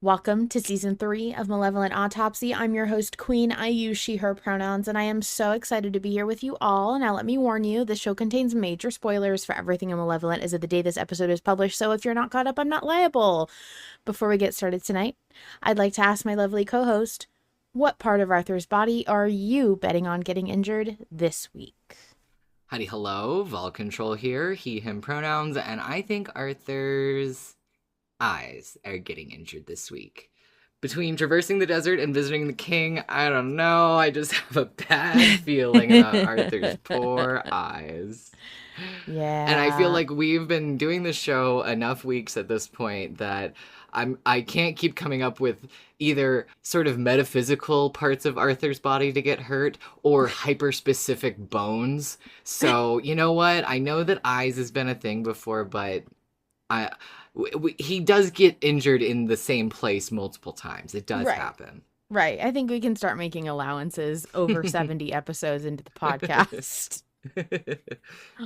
Welcome to Season 3 of Malevolent Autopsy. I'm your host, Queen. I use she, her pronouns, and I am so excited to be here with you all. Now, let me warn you, this show contains major spoilers for everything in Malevolent as of the day this episode is published, so if you're not caught up, I'm not liable. Before we get started tonight, I'd like to ask my lovely co-host, what part of Arthur's body are you betting on getting injured this week? Howdy, hello, Vol Control here, he, him pronouns, and I think Arthur's eyes are getting injured this week. Between traversing the desert and visiting the king, I don't know, I just have a bad feeling about Arthur's poor eyes. Yeah. And I feel like we've been doing this show enough weeks at this point that I can't keep coming up with either sort of metaphysical parts of Arthur's body to get hurt or hyper-specific bones. So, you know what? I know that eyes has been a thing before, but he does get injured in the same place multiple times. It does happen. Right. I think we can start making allowances over 70 episodes into the podcast.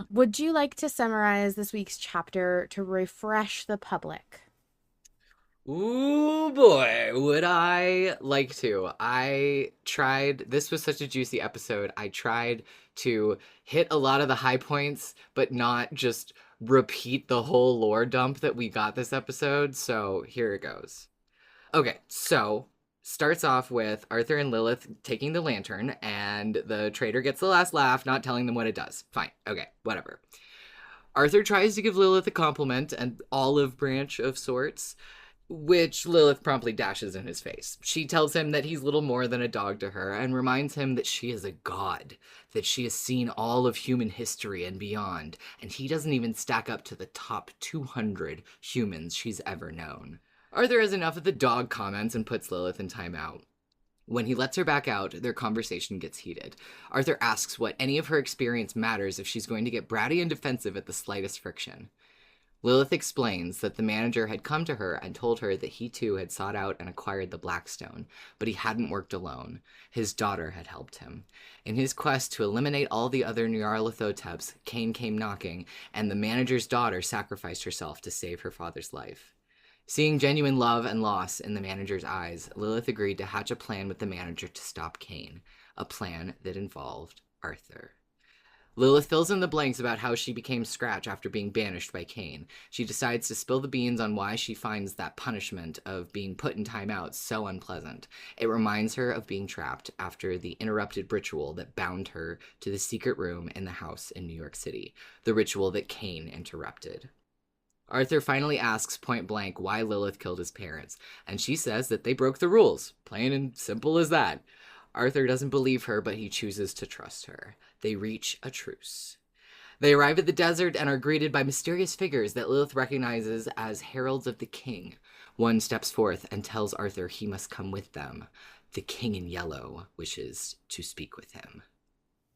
Would you like to summarize this week's chapter to refresh the public? Ooh, boy, would I like to. This was such a juicy episode. I tried to hit a lot of the high points, but not just repeat the whole lore dump that we got this episode, so here it goes. Okay, so starts off with Arthur and Lilith taking the lantern, and the traitor gets the last laugh, not telling them what it does. Fine, okay, whatever. Arthur tries to give Lilith a compliment, an olive branch of sorts, which Lilith promptly dashes in his face. She tells him that he's little more than a dog to her and reminds him that she is a god, that she has seen all of human history and beyond, and he doesn't even stack up to the top 200 humans she's ever known. Arthur has enough of the dog comments and puts Lilith in timeout. When he lets her back out, their conversation gets heated. Arthur asks what any of her experience matters if she's going to get bratty and defensive at the slightest friction. Lilith explains that the manager had come to her and told her that he too had sought out and acquired the Blackstone, but he hadn't worked alone. His daughter had helped him. In his quest to eliminate all the other Nyarlathoteps, Cain came knocking, and the manager's daughter sacrificed herself to save her father's life. Seeing genuine love and loss in the manager's eyes, Lilith agreed to hatch a plan with the manager to stop Cain, a plan that involved Arthur. Lilith fills in the blanks about how she became Scratch after being banished by Cain. She decides to spill the beans on why she finds that punishment of being put in timeout so unpleasant. It reminds her of being trapped after the interrupted ritual that bound her to the secret room in the house in New York City, the ritual that Cain interrupted. Arthur finally asks point blank why Lilith killed his parents, and she says that they broke the rules. Plain and simple as that. Arthur doesn't believe her, but he chooses to trust her. They reach a truce. They arrive at the desert and are greeted by mysterious figures that Lilith recognizes as heralds of the king. One steps forth and tells Arthur he must come with them. The king in yellow wishes to speak with him.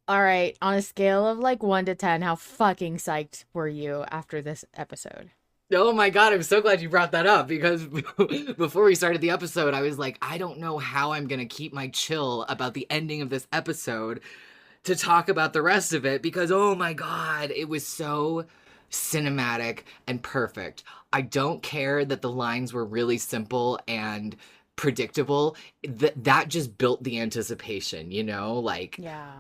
All right, on a scale of 1 to 10, how fucking psyched were you after this episode? Oh my god, I'm so glad you brought that up, because before we started the episode, I was like, I don't know how I'm going to keep my chill about the ending of this episode to talk about the rest of it, because oh my god, it was so cinematic and perfect. I don't care that the lines were really simple and predictable. That just built the anticipation, you know? Yeah.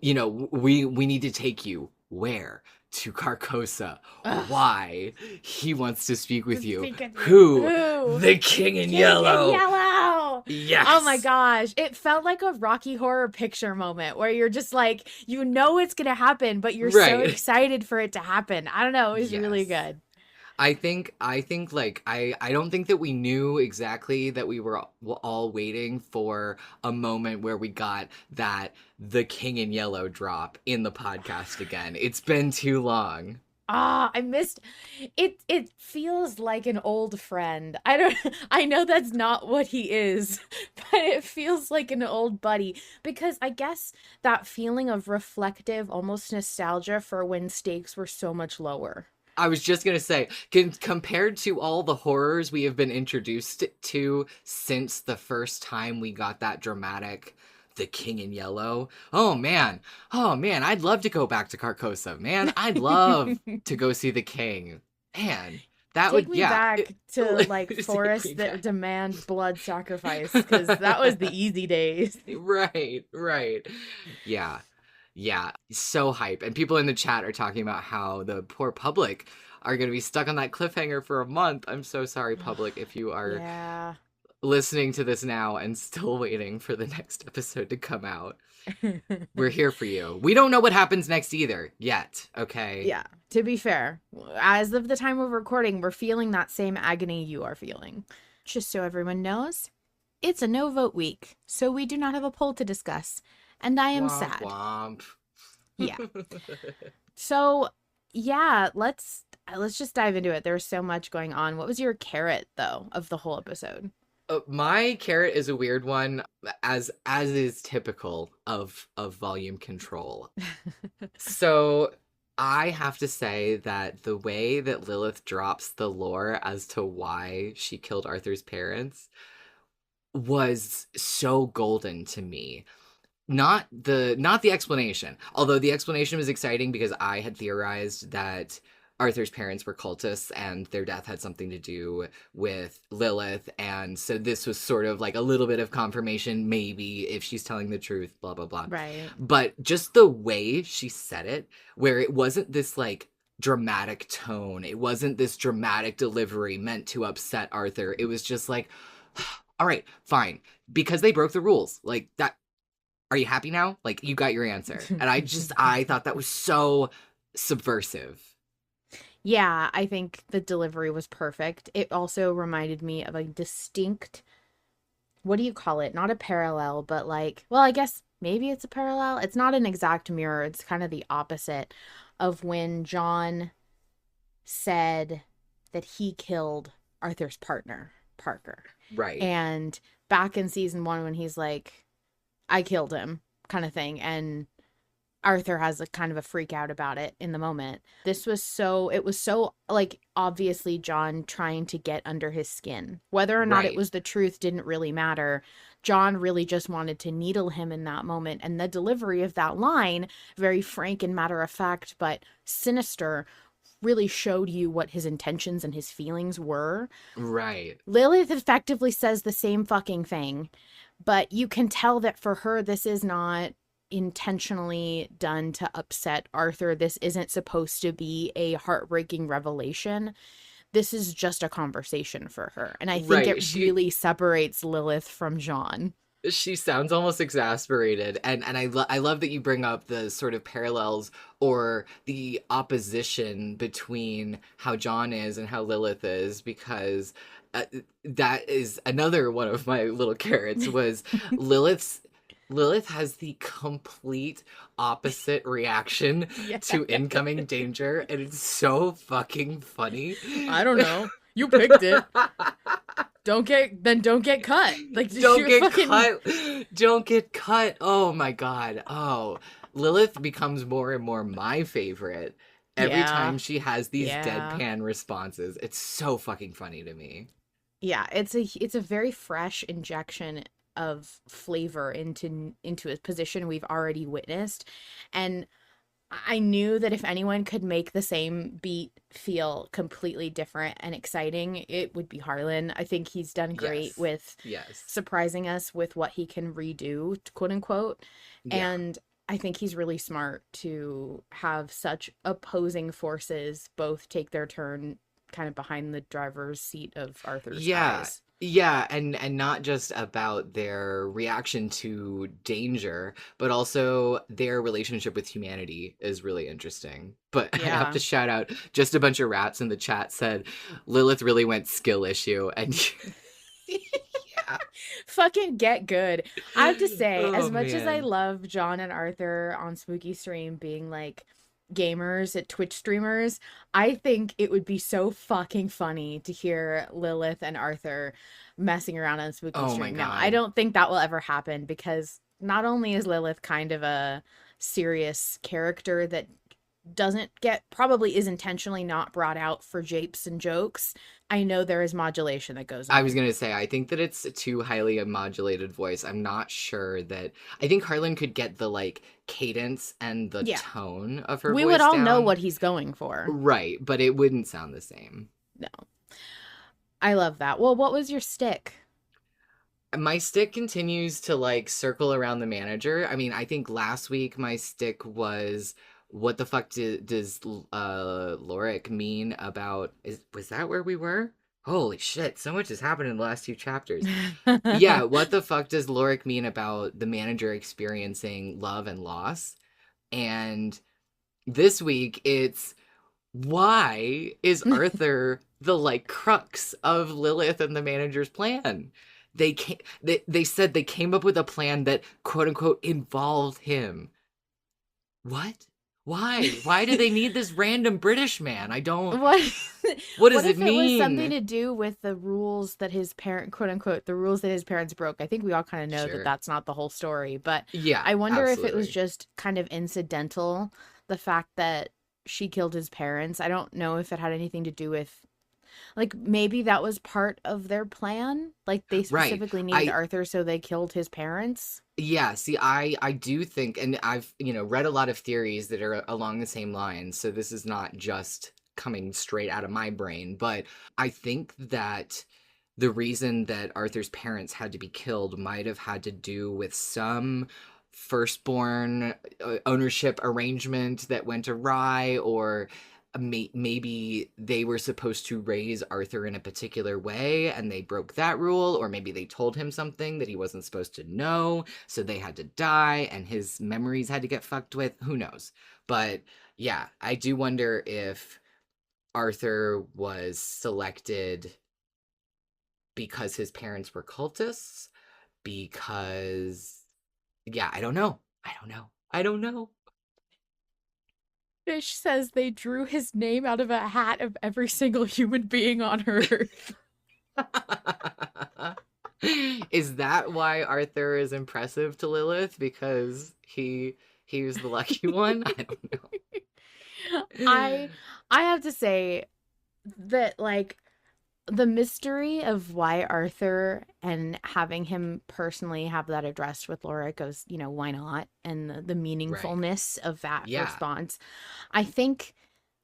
You know, we need to take you where? To Carcosa. Ugh. Why? He wants to speak with you. Who? The King in Yellow. Yes. Oh my gosh. It felt like a Rocky Horror Picture moment where you're just like, you know it's going to happen, but you're so excited for it to happen. I don't know. It was really good. I don't think that we knew exactly that we were all waiting for a moment where we got that the King in Yellow drop in the podcast again. It's been too long. I missed it. It feels like an old friend. I know that's not what he is, but it feels like an old buddy, because I guess that feeling of reflective, almost nostalgia for when stakes were so much lower. I was just going to say, compared to all the horrors we have been introduced to since the first time we got that dramatic The King in Yellow. Oh man. Oh man, I'd love to go back to Carcosa. Man, I'd love to go see the king. Man, that Take would, me yeah. back to like Take forests me that back. demand blood sacrifice, because that was the easy days. Right, right. Yeah. Yeah, so hype. And people in the chat are talking about how the poor public are going to be stuck on that cliffhanger for a month. I'm so sorry, public, if you are Yeah. listening to this now and still waiting for the next episode to come out. We're here for you. We don't know what happens next either yet, okay? Yeah, to be fair, as of the time of recording, we're feeling that same agony you are feeling. Just so everyone knows, it's a no vote week, so we do not have a poll to discuss, and I am Womp sad. womp. Yeah. So, yeah, let's just dive into it. There's so much going on. What was your carrot though of the whole episode? My carrot is a weird one, as is typical of volume control. So I have to say that the way that Lilith drops the lore as to why she killed Arthur's parents was so golden to me. Not the explanation. Although the explanation was exciting because I had theorized that Arthur's parents were cultists and their death had something to do with Lilith, and so this was sort of like a little bit of confirmation, maybe, if she's telling the truth, blah blah blah. Right. But just the way she said it, where it wasn't this like dramatic tone, it wasn't this dramatic delivery meant to upset Arthur. It was just like, all right, fine, because they broke the rules. Like that, are you happy now? Like, you got your answer. And I thought that was so subversive. Yeah, I think the delivery was perfect. It also reminded me of a distinct, what do you call it? Not a parallel, but like, well, I guess maybe it's a parallel. It's not an exact mirror. It's kind of the opposite of when John said that he killed Arthur's partner, Parker. Right. And back in season 1 when he's like, I killed him, kind of thing. And Arthur has a kind of a freak out about it in the moment. It was so like obviously John trying to get under his skin. Whether or not it Right. was the truth didn't really matter. John really just wanted to needle him in that moment. And the delivery of that line, very frank and matter of fact, but sinister, really showed you what his intentions and his feelings were. Right. Lilith effectively says the same fucking thing, but you can tell that for her, this is not intentionally done to upset Arthur. This isn't supposed to be a heartbreaking revelation. This is just a conversation for her. And I think Right. it really separates Lilith from John. She sounds almost exasperated, and I love that you bring up the sort of parallels or the opposition between how John is and how Lilith is, because that is another one of my little carrots was Lilith has the complete opposite reaction Yeah. to incoming danger, and it's so fucking funny. I don't know. You picked it. Don't get cut. Like, Don't get cut. Don't get cut. Oh my god. Oh, Lilith becomes more and more my favorite every time she has these deadpan responses. It's so fucking funny to me. Yeah, it's a very fresh injection of flavor into a position we've already witnessed. And I knew that if anyone could make the same beat feel completely different and exciting, it would be Harlan. I think he's done great with surprising us with what he can redo, quote unquote. Yeah. And I think he's really smart to have such opposing forces both take their turn kind of behind the driver's seat of Arthur's eyes. Yeah, and not just about their reaction to danger, but also their relationship with humanity is really interesting. But I have to shout out, just a bunch of rats in the chat said, Lilith really went skill issue, and yeah. Fucking get good. I have to say, as much as I love John and Arthur on Spooky Stream being like gamers at Twitch streamers, I think it would be so fucking funny to hear Lilith and Arthur messing around on Spooky Stream. Now, I don't think that will ever happen because not only is Lilith kind of a serious character that probably is intentionally not brought out for japes and jokes. I know there is modulation that goes I was on. gonna say, I think that it's too highly a modulated voice. I'm not sure that. I think Harlan could get the like cadence and the Yeah. tone of her We would voice all know down. what he's going for. Right, but it wouldn't sound the same. No. I love that. Well, what was your stick? My stick continues to like circle around the manager. I mean, I think last week my stick was what the fuck does Lorik mean about was that where we were? Holy shit, so much has happened in the last two chapters. Yeah, what the fuck does Lorik mean about the manager experiencing love and loss? And this week it's why is Arthur the like crux of Lilith and the manager's plan? They said they came up with a plan that quote unquote involved him. What? Why? Why do they need this random British man? I don't. What What what does it if it was something mean? to do with the rules that his parent, quote unquote, the rules that his parents broke? I think we all kind of know that Sure. that's not the whole story, but Yeah, I wonder if it was absolutely. just kind of incidental, the fact that she killed his parents. I don't know if it had anything to do with, like, maybe that was part of their plan. Like they Right. specifically needed I Arthur, so they killed his parents. Yeah, see, I do think, and I've, read a lot of theories that are along the same lines, so this is not just coming straight out of my brain, but I think that the reason that Arthur's parents had to be killed might have had to do with some firstborn ownership arrangement that went awry, or maybe they were supposed to raise Arthur in a particular way and they broke that rule, or maybe they told him something that he wasn't supposed to know, so they had to die and his memories had to get fucked with. Who knows? But yeah, I do wonder if Arthur was selected because his parents were cultists, because yeah, I don't know. I don't know. I don't know. Fish says they drew his name out of a hat of every single human being on Earth. Is that why Arthur is impressive to Lilith? Because he was the lucky one? I don't know. I I have to say that, like, the mystery of why Arthur and having him personally have that addressed with Laura goes, why not? And the Right. meaningfulness of that Yeah. response. I think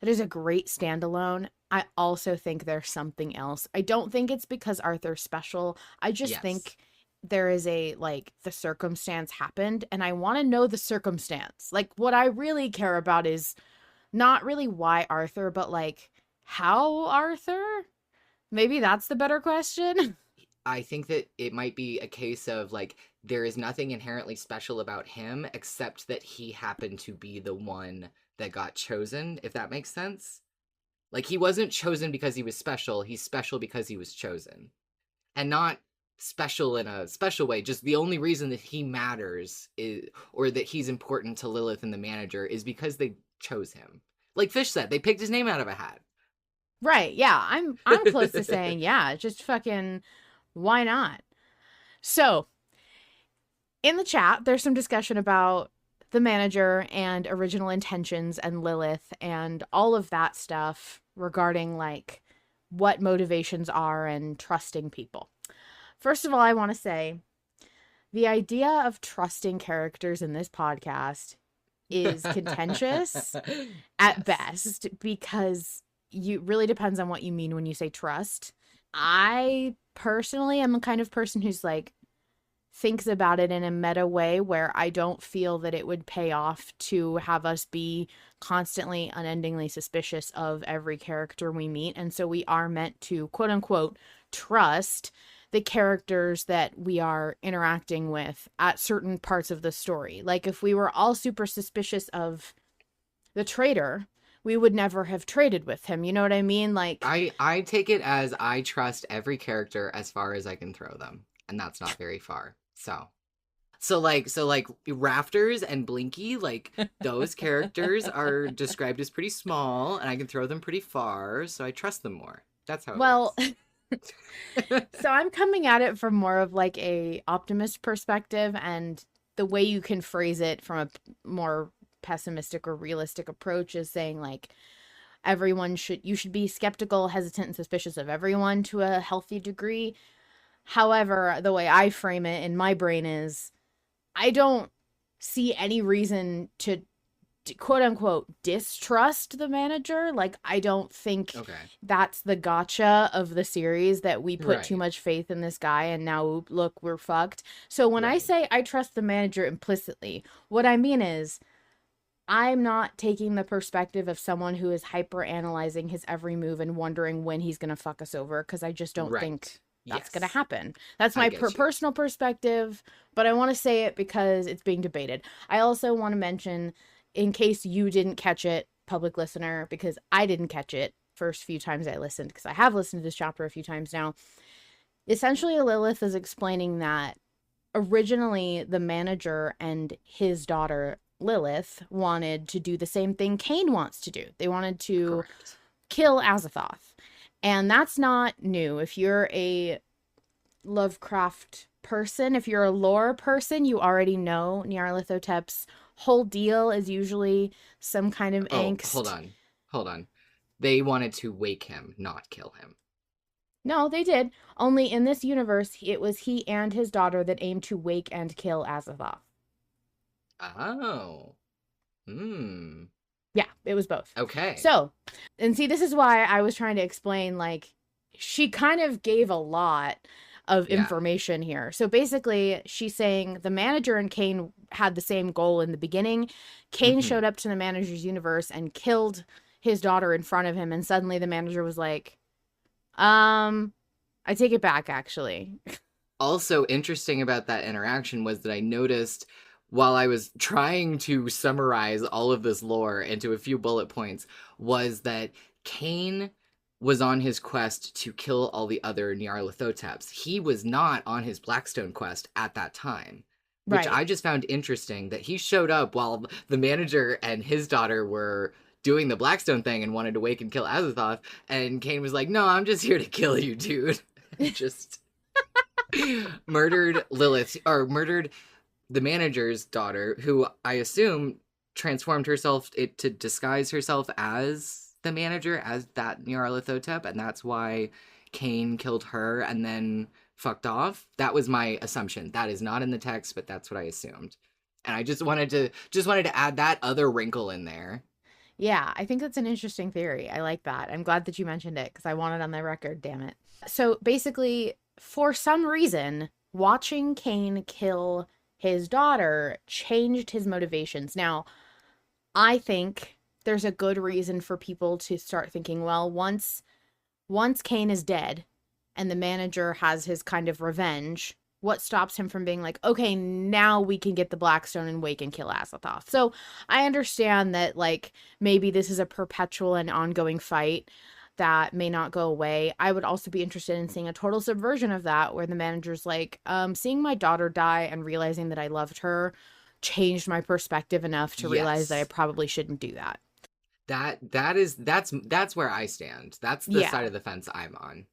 that is a great standalone. I also think there's something else. I don't think it's because Arthur's special. I just Yes. think there is the circumstance happened, and I want to know the circumstance. Like, what I really care about is not really why Arthur, but like how Arthur? Maybe that's the better question. I think that it might be a case of like there is nothing inherently special about him except that he happened to be the one that got chosen, if that makes sense. Like he wasn't chosen because he was special, he's special because he was chosen. And not special in a special way, just the only reason that he matters is, or that he's important to Lilith and the manager, is because they chose him. Like Fish said, they picked his name out of a hat. Right. Yeah. I'm close to saying yeah, just fucking why not? So, in the chat, there's some discussion about the manager and original intentions and Lilith and all of that stuff regarding like what motivations are and trusting people. First of all, I want to say the idea of trusting characters in this podcast is contentious at Yes. best because you really depends on what you mean when you say trust. I personally am the kind of person who's like thinks about it in a meta way where I don't feel that it would pay off to have us be constantly, unendingly suspicious of every character we meet. And so we are meant to, quote unquote, trust the characters that we are interacting with at certain parts of the story. Like if we were all super suspicious of the traitor, we would never have traded with him. You know what I mean? Like, I take it as I trust every character as far as I can throw them, and that's not very far. So like Rafters and Blinky, like those characters are described as pretty small and I can throw them pretty far, so I trust them more. That's how it well, works. so I'm coming at it from more of like a optimist perspective, and the way you can phrase it from a more pessimistic or realistic approach is saying like you should be skeptical, hesitant, and suspicious of everyone to a healthy degree. However, the way I frame it in my brain is I don't see any reason to quote unquote distrust the manager. Like, I don't think Okay. that's the gotcha of the series, that we put too Right. much faith in this guy and now look, we're fucked. So when I Right. say I trust the manager implicitly, what I mean is I'm not taking the perspective of someone who is hyper analyzing his every move and wondering when he's going to fuck us over, because I just don't think Right. that's going to Yes. happen. That's I my get you. personal perspective, but I want to say it because it's being debated. I also want to mention, in case you didn't catch it, public listener, because I didn't catch it first few times I listened, because I have listened to this chapter a few times now. Essentially, Lilith is explaining that originally the manager and his daughter Lilith wanted to do the same thing Cain wants to do. They wanted to Correct. kill Azathoth. And that's not new. If you're a Lovecraft person, if you're a lore person, you already know Nyarlathotep's whole deal is usually some kind of Oh, hold angst. on. Hold on. They wanted to wake him, not kill him. No, they did. Only in this universe, it was he and his daughter that aimed to wake and kill Azathoth. Oh. Hmm. Yeah, it was both. Okay. So, and see, this is why I was trying to explain, like, she kind of gave a lot of Yeah. information here. So basically, she's saying the manager and Cain had the same goal in the beginning. Cain Mm-hmm. showed up to the manager's universe and killed his daughter in front of him, and suddenly the manager was like, I take it back, actually. Also interesting about that interaction was that I noticed while I was trying to summarize all of this lore into a few bullet points was that Cain was on his quest to kill all the other Nyarlathoteps. He was not on his Blackstone quest at that time, which Right. I just found interesting that he showed up while the manager and his daughter were doing the Blackstone thing and wanted to wake and kill Azathoth, and Cain was like, "No, I'm just here to kill you, dude." And just murdered Lilith, or murdered the manager's daughter, who I assume transformed herself to disguise herself as the manager, as that Nyarlathotep, and that's why Cain killed her and then fucked off. That was my assumption. That is not in the text, but that's what I assumed. And I just wanted to add that other wrinkle in there. Yeah, I think that's an interesting theory. I like that. I'm glad that you mentioned it because I want it on the record, damn it. So basically, for some reason, watching Cain kill his daughter changed his motivations. Now, I think there's a good reason for people to start thinking, well, once Cain is dead and the manager has his kind of revenge, what stops him from being like, okay, now we can get the Blackstone and wake and kill Azathoth? So I understand that, like, maybe this is a perpetual and ongoing fight that may not go away. I would also be interested in seeing a total subversion of that, where the manager's like, seeing my daughter die and realizing that I loved her changed my perspective enough to realize that I Yes. probably shouldn't do that. That's where I stand. That's the side Yeah. of the fence I'm on.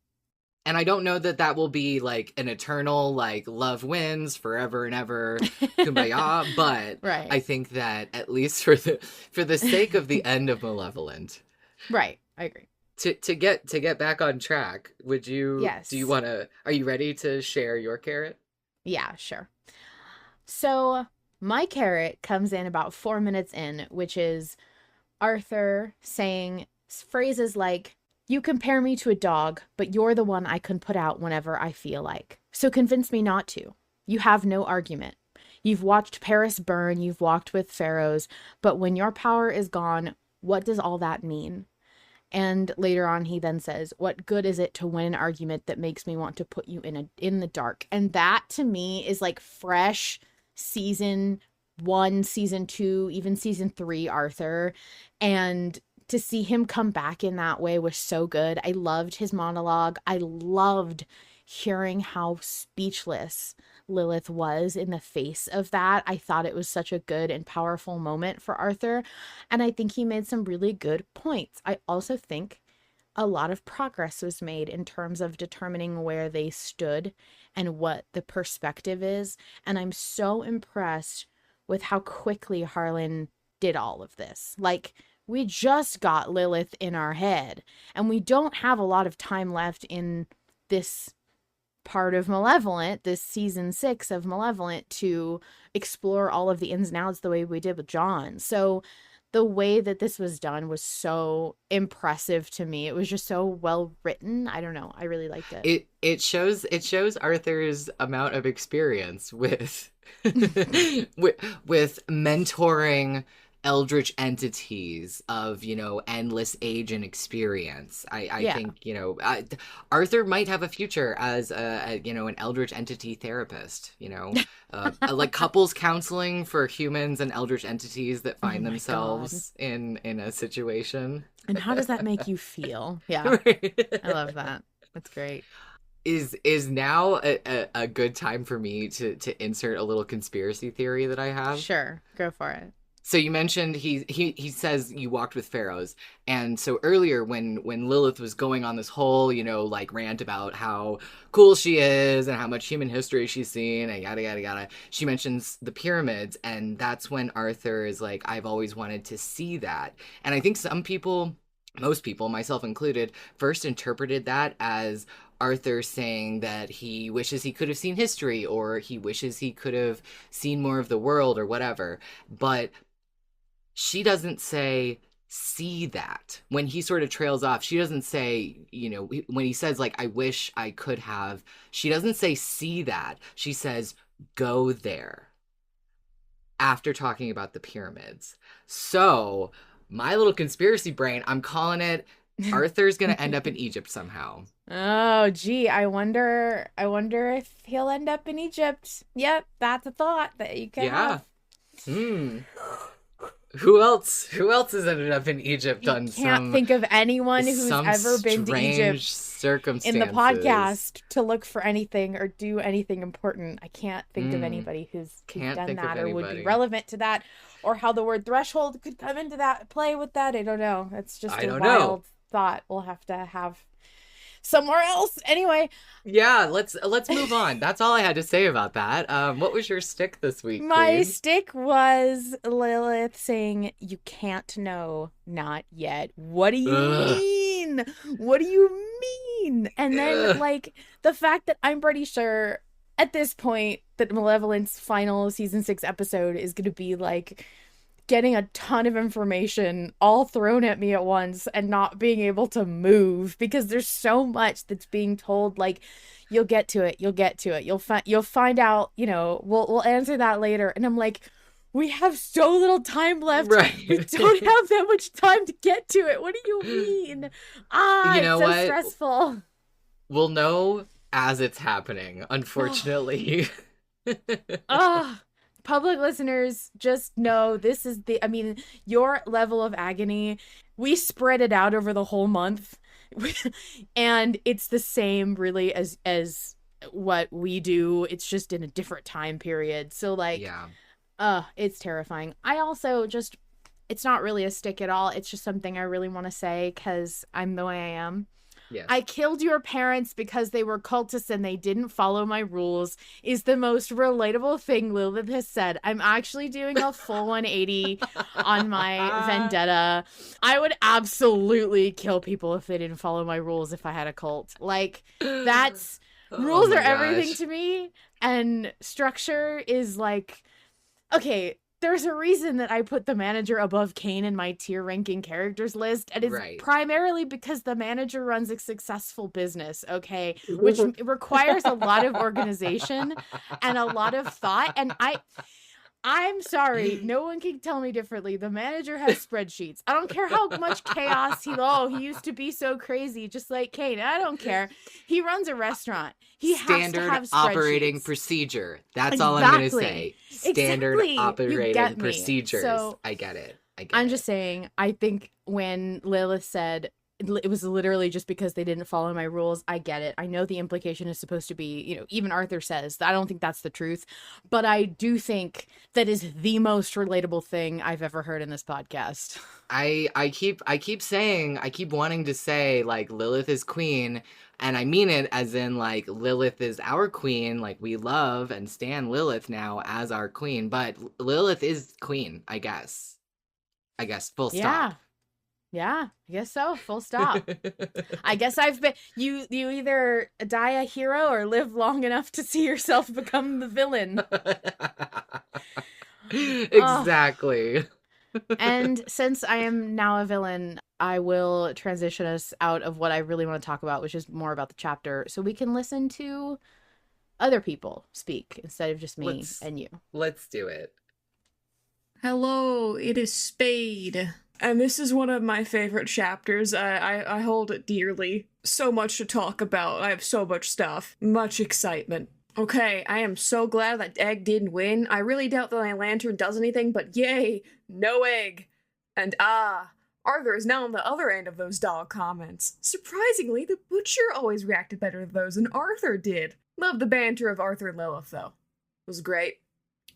And I don't know that that will be like an eternal, like, love wins forever and ever, kumbaya, but Right. I think that at least for the sake of the end of Malevolent, Right. I agree. to get back on track, do you Yes. want to, are you ready to share your carrot? Yeah, sure. So my carrot comes in about 4 minutes in, which is Arthur saying phrases like, you compare me to a dog, but you're the one I can put out whenever I feel like. So convince me not to. You have no argument. You've watched Paris burn, you've walked with pharaohs, but when your power is gone, what does all that mean? And later on, he then says, what good is it to win an argument that makes me want to put you in the dark? And that to me is like fresh season 1, season 2, even season 3 Arthur. And to see him come back in that way was so good. I loved his monologue. I loved hearing how speechless Lilith was in the face of that. I thought it was such a good and powerful moment for Arthur. And I think he made some really good points. I also think a lot of progress was made in terms of determining where they stood and what the perspective is. And I'm so impressed with how quickly Harlan did all of this. Like, we just got Lilith in our head, and we don't have a lot of time left in this part of Malevolent, this season 6 of Malevolent, to explore all of the ins and outs the way we did with John. So the way that this was done was so impressive to me. It was just so well written. I don't know. I really liked it. It shows Arthur's amount of experience with with mentoring eldritch entities of, endless age and experience. I think, Arthur might have a future as an eldritch entity therapist, like couples counseling for humans and eldritch entities that find themselves in a situation. And how does that make you feel? Yeah. Right. I love that. That's great. Is now a good time for me to insert a little conspiracy theory that I have? Sure, go for it. So you mentioned he says you walked with pharaohs, and so earlier when Lilith was going on this whole rant about how cool she is and how much human history she's seen and yada yada yada, she mentions the pyramids, and that's when Arthur is like, I've always wanted to see that. And I think most people, myself included, first interpreted that as Arthur saying that he wishes he could have seen history, or he wishes he could have seen more of the world, or whatever. But she doesn't say see that. When he sort of trails off, she doesn't say, when he says like, I wish I could have, she doesn't say see that. She says go there after talking about the pyramids. So my little conspiracy brain, I'm calling it, Arthur's gonna end up in Egypt somehow. Oh, gee, I wonder if he'll end up in Egypt. Yep, that's a thought that you can have. Who else has ended up in Egypt on some... Can't think of anyone who's ever been to Egypt circumstances in the podcast to look for anything or do anything important. I can't think of anybody who's done that or would be relevant to that, or how the word threshold could come into that, play with that. I don't know. It's just a wild thought we'll have to have somewhere else. Anyway. Yeah, let's move on. That's all I had to say about that. What was your stick this week, My stick was Lilith saying, you can't know, not yet. What do you mean? What do you mean? And then, the fact that I'm pretty sure at this point that Malevolent's final season 6 episode is going to be, getting a ton of information all thrown at me at once and not being able to move because there's so much that's being told. You'll get to it. You'll find out, we'll answer that later. And I'm like, we have so little time left. Right. We don't have that much time to get to it. What do you mean? It's so stressful. We'll know as it's happening, unfortunately. Public listeners, just know this is your level of agony, we spread it out over the whole month. And it's the same really as what we do. It's just in a different time period. So it's terrifying. I also it's not really a stick at all. It's just something I really want to say because I'm the way I am. Yes. I killed your parents because they were cultists and they didn't follow my rules is the most relatable thing Lilith has said. I'm actually doing a full 180 on my vendetta. I would absolutely kill people if they didn't follow my rules if I had a cult. Rules are everything to me, and structure is okay, there's a reason that I put the manager above Kane in my tier ranking characters list, and it's primarily because the manager runs a successful business, okay, which requires a lot of organization and a lot of thought, and I'm sorry, no one can tell me differently. The manager has spreadsheets. I don't care how much chaos he used to be so crazy, just like Kane. I don't care. He runs a restaurant. He has to have spreadsheets. Standard operating procedure. That's all I'm going to say. Standard operating procedures. So, I get it. I'm just saying, I think when Lilith said it was literally just because they didn't follow my rules, I get it. I know the implication is supposed to be, even Arthur says that. I don't think that's the truth, but I do think that is the most relatable thing I've ever heard in this podcast. I keep wanting to say Lilith is queen, and I mean it as in Lilith is our queen, we love and stan Lilith now as our queen, but Lilith is queen, I guess. I guess, full Yeah. stop. Yeah, I guess so. Full stop. I guess I've been you either die a hero or live long enough to see yourself become the villain. Oh, Exactly. and since I am now a villain, I will transition us out of what I really want to talk about, which is more about the chapter, so we can listen to other people speak instead of just me and you. Let's do it. Hello, it is Spade. And this is one of my favorite chapters. I hold it dearly. So much to talk about. I have so much stuff. Much excitement. Okay, I am so glad that Egg didn't win. I really doubt that my lantern does anything, but yay, no Egg. And Arthur is now on the other end of those dog comments. Surprisingly, the Butcher always reacted better to those than Arthur did. Love the banter of Arthur and Lilith, though. It was great.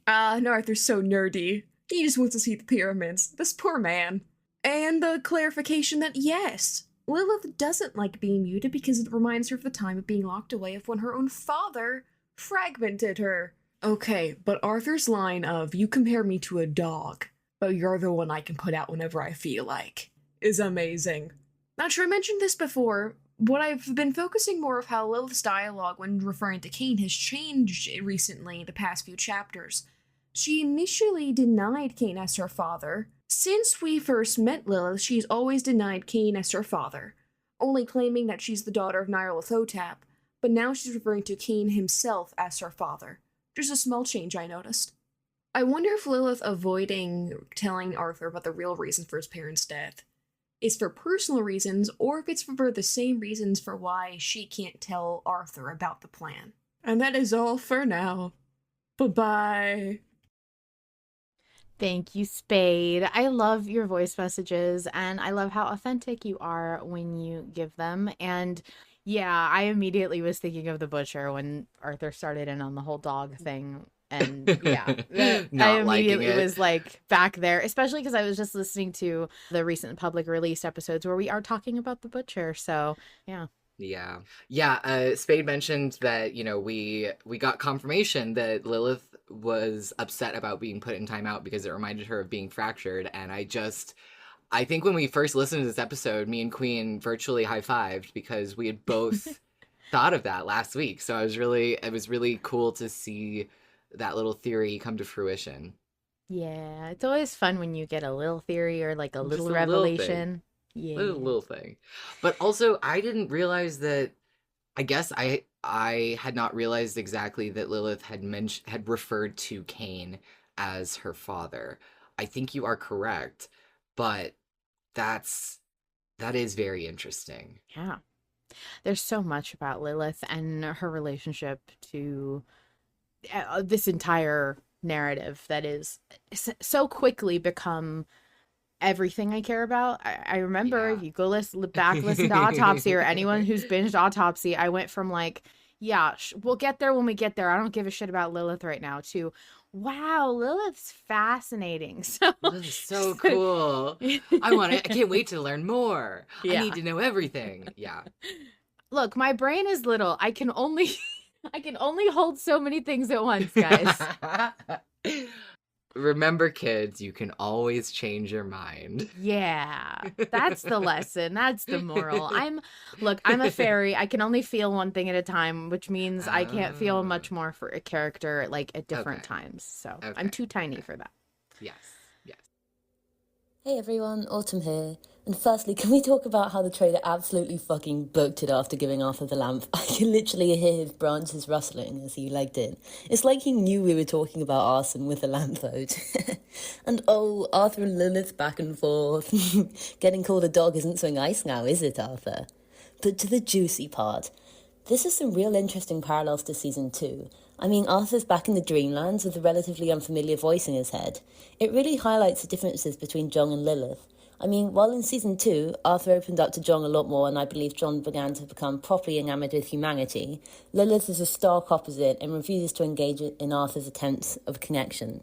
And Arthur's so nerdy. He just wants to see the pyramids. This poor man. And the clarification that yes, Lilith doesn't like being muted because it reminds her of the time of being locked away of when her own father fragmented her. Okay, but Arthur's line of, you compare me to a dog, but you're the one I can put out whenever I feel like, is amazing. Not sure I mentioned this before, but I've been focusing more of how Lilith's dialogue when referring to Cain has changed recently, the past few chapters. She initially denied Cain as her father. Since we first met Lilith, she's always denied Cain as her father, only claiming that she's the daughter of Malevolent Autopsy, but now she's referring to Cain himself as her father. Just a small change I noticed. I wonder if Lilith avoiding telling Arthur about the real reason for his parents' death is for personal reasons, or if it's for the same reasons for why she can't tell Arthur about the plan. And that is all for now. Bye-bye. Thank you, Spade. I love your voice messages, and I love how authentic you are when you give them. And yeah, I immediately was thinking of the Butcher when Arthur started in on the whole dog thing. And yeah, I immediately was like back there, especially because I was just listening to the recent public release episodes where we are talking about the Butcher. So yeah. Yeah. Spade mentioned that, we got confirmation that Lilith was upset about being put in timeout because it reminded her of being fractured. And I think when we first listened to this episode, me and Queen virtually high-fived because we had both thought of that last week. So it was really cool to see that little theory come to fruition. Yeah, it's always fun when you get a little theory or like a little revelation. Yeah. Little thing. But also, I didn't realize that, I guess I had not realized exactly that Lilith had referred to Cain as her father. I think you are correct, but that is very interesting. Yeah. There's so much about Lilith and her relationship to this entire narrative that is so quickly become everything I care about. I remember if you go listen to Autopsy or anyone who's binged Autopsy, I went from like, yeah, we'll get there when we get there. I don't give a shit about Lilith right now to, wow, Lilith's fascinating. Lilith's so cool. I can't wait to learn more. Yeah. I need to know everything. Yeah. Look, my brain is little. I can only hold so many things at once, guys. Remember, kids, you can always change your mind. Yeah, that's the lesson. That's the moral. I'm a fairy. I can only feel one thing at a time, which means I can't feel much more for a character like at different times. So I'm too tiny for that. Yes. Hey everyone, Autumn here. And firstly, can we talk about how the trader absolutely fucking booked it after giving Arthur the lamp? I can literally hear his branches rustling as he legged in. It's like he knew we were talking about arson with the lamp vote. And oh, Arthur and Lilith back and forth. Getting called a dog isn't so nice now, is it, Arthur? But to the juicy part. This is some real interesting parallels to Season 2. I mean, Arthur's back in the Dreamlands with a relatively unfamiliar voice in his head. It really highlights the differences between John and Lilith. I mean, while in Season 2, Arthur opened up to John a lot more and I believe John began to become properly enamoured with humanity, Lilith is a stark opposite and refuses to engage in Arthur's attempts of connection.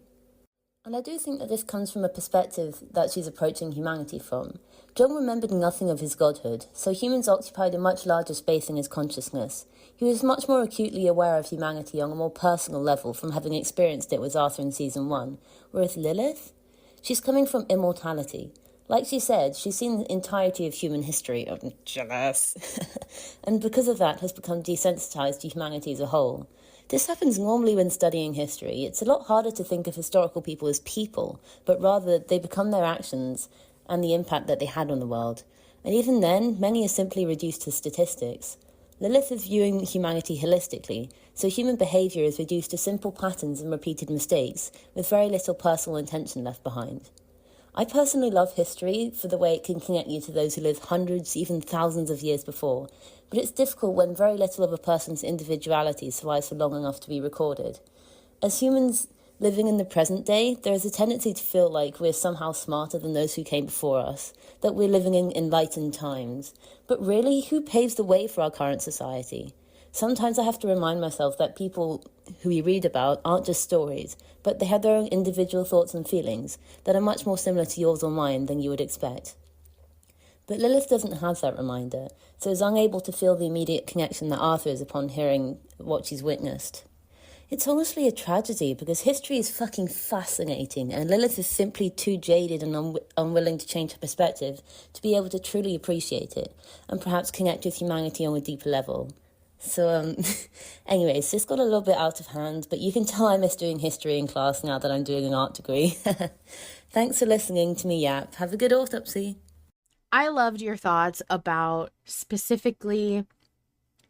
And I do think that this comes from a perspective that she's approaching humanity from. John remembered nothing of his godhood, so humans occupied a much larger space in his consciousness. He was much more acutely aware of humanity on a more personal level from having experienced it with Arthur in Season 1, whereas Lilith? She's coming from immortality. Like she said, she's seen the entirety of human history. I'm jealous. And because of that, has become desensitized to humanity as a whole. This happens normally when studying history. It's a lot harder to think of historical people as people, but rather they become their actions and the impact that they had on the world. And even then, many are simply reduced to statistics. Lilith is viewing humanity holistically, so human behaviour is reduced to simple patterns and repeated mistakes, with very little personal intention left behind. I personally love history for the way it can connect you to those who lived hundreds, even thousands of years before, but it's difficult when very little of a person's individuality survives for long enough to be recorded. As humans living in the present day, there is a tendency to feel like we're somehow smarter than those who came before us, that we're living in enlightened times. But really, who paves the way for our current society? Sometimes I have to remind myself that people who we read about aren't just stories, but they have their own individual thoughts and feelings that are much more similar to yours or mine than you would expect. But Lilith doesn't have that reminder, so is unable to feel the immediate connection that Arthur is upon hearing what she's witnessed. It's honestly a tragedy because history is fucking fascinating and Lilith is simply too jaded and unwilling to change her perspective to be able to truly appreciate it and perhaps connect with humanity on a deeper level. So, anyways, this got a little bit out of hand, but you can tell I miss doing history in class now that I'm doing an art degree. Thanks for listening to me yap. Have a good autopsy. I loved your thoughts about specifically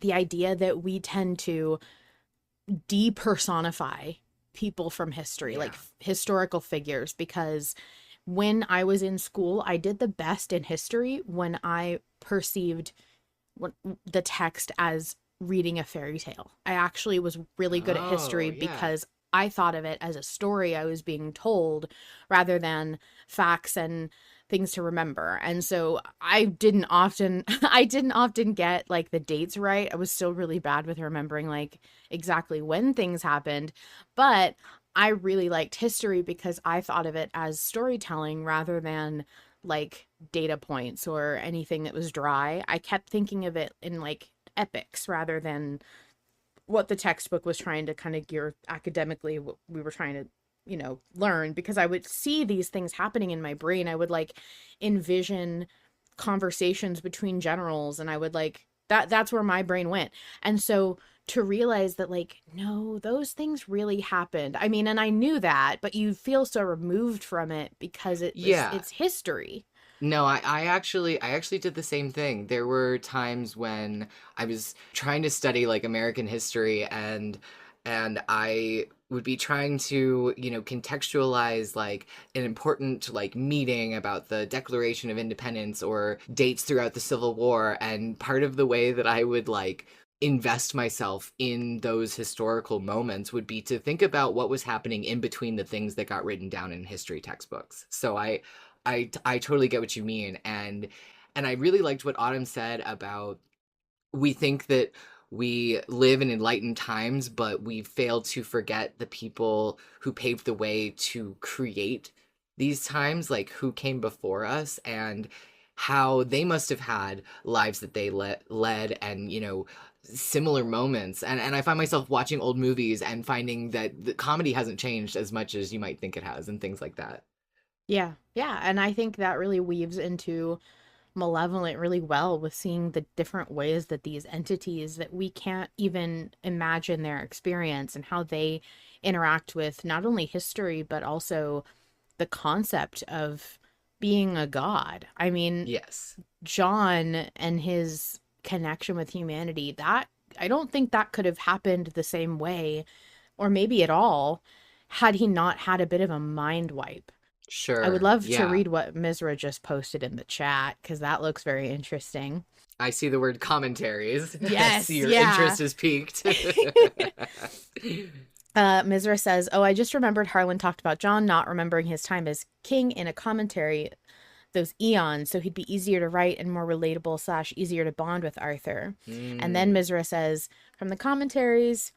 the idea that we tend to depersonify people from history, like historical figures, because when I was in school, I did the best in history when I perceived the text as reading a fairy tale. I actually was really good at history because I thought of it as a story I was being told rather than facts and things to remember. And so I didn't often get like the dates right. I was still really bad with remembering like exactly when things happened, but I really liked history because I thought of it as storytelling rather than like data points or anything that was dry. I kept thinking of it in like epics rather than what the textbook was trying to kind of gear academically, what we were trying to learn, because I would see these things happening in my brain. I would like envision conversations between generals and I would like that's where my brain went. And so to realize that like, no, those things really happened. I mean, and I knew that, but you feel so removed from it because it's history. No, I actually did the same thing. There were times when I was trying to study like American history and I would be trying to, contextualize like an important like meeting about the Declaration of Independence or dates throughout the Civil War. And part of the way that I would like invest myself in those historical moments would be to think about what was happening in between the things that got written down in history textbooks. So I totally get what you mean. And I really liked what Autumn said about we think that we live in enlightened times, but we fail to forget the people who paved the way to create these times, like who came before us and how they must have had lives that they led and, similar moments. And I find myself watching old movies and finding that the comedy hasn't changed as much as you might think it has and things like that. Yeah. And I think that really weaves into Malevolent really well with seeing the different ways that these entities that we can't even imagine their experience and how they interact with not only history, but also the concept of being a god. I mean, Yes. John and his connection with humanity, that I don't think that could have happened the same way, or maybe at all, had he not had a bit of a mind wipe. Sure. I would love to read what Mizra just posted in the chat because that looks very interesting. I see the word commentaries. Yes, See your interest is piqued. Mizra says, "Oh, I just remembered Harlan talked about John not remembering his time as king in a commentary, those eons, so he'd be easier to write and more relatable / easier to bond with Arthur." And then Mizra says, from the commentaries,